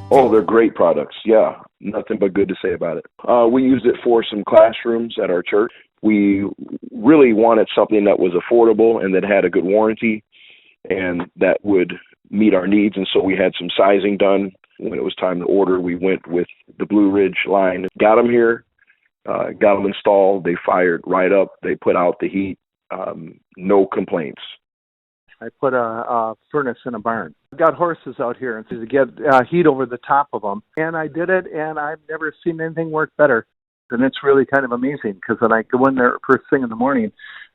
Oh, they're great products. Yeah, nothing but good to say about it. We used it for some classrooms at our church. We really wanted something that was affordable and that had a good warranty and that would meet our needs. And so we had some sizing done. When it was time to order, we went with the Blueridge line, got them here, got them installed. They fired right up. They put out the heat. No complaints. I put a furnace in a barn. I've got horses out here and to get heat over the top of them. And I did it, and I've never seen anything work better. And it's really kind of amazing because when I go in there first thing in the morning,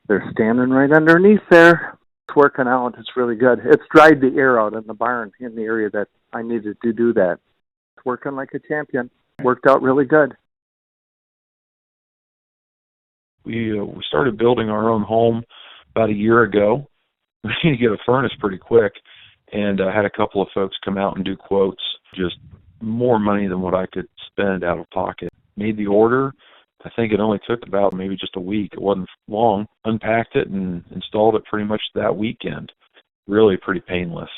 they're standing right underneath there. It's working out. It's really good. It's dried the air out in the barn in the area that I needed to do that. It's working like a champion. Worked out really good. We started building our own home about a year ago. We need to get a furnace pretty quick, and I had a couple of folks come out and do quotes, just more money than what I could spend out of pocket. Made the order. I think it only took about maybe just a week. It wasn't long. Unpacked it and installed it pretty much that weekend. Really pretty painless.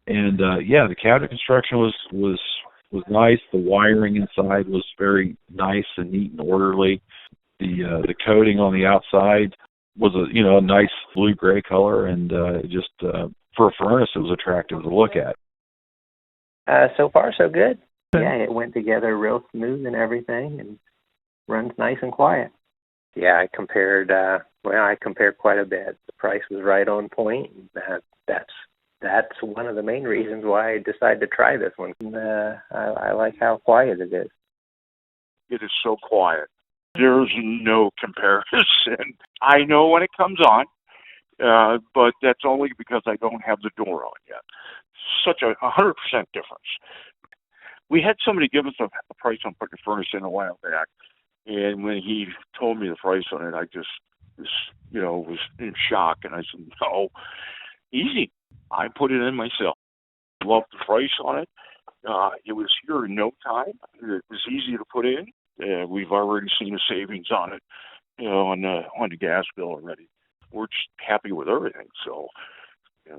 And the cabinet construction was nice. The wiring inside was very nice and neat and orderly. The coating on the outside was a nice blue gray color, and just for a furnace, it was attractive to look at. So far, so good. Yeah, it went together real smooth and everything, and runs nice and quiet. Yeah, I compared. I compared quite a bit. The price was right on point. And that's one of the main reasons why I decided to try this one. I like how quiet it is. It is so quiet. There's no comparison. I know when it comes on, but that's only because I don't have the door on yet. Such a 100% difference. We had somebody give us a price on putting the furnace in a while back, and when he told me the price on it, I just was in shock, and I said, no, easy. I put it in myself. Loved the price on it. It was here in no time. It was easy to put in. We've already seen the savings on it, on the gas bill already. We're just happy with everything. So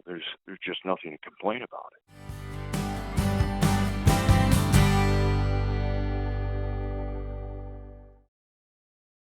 there's just nothing to complain about it.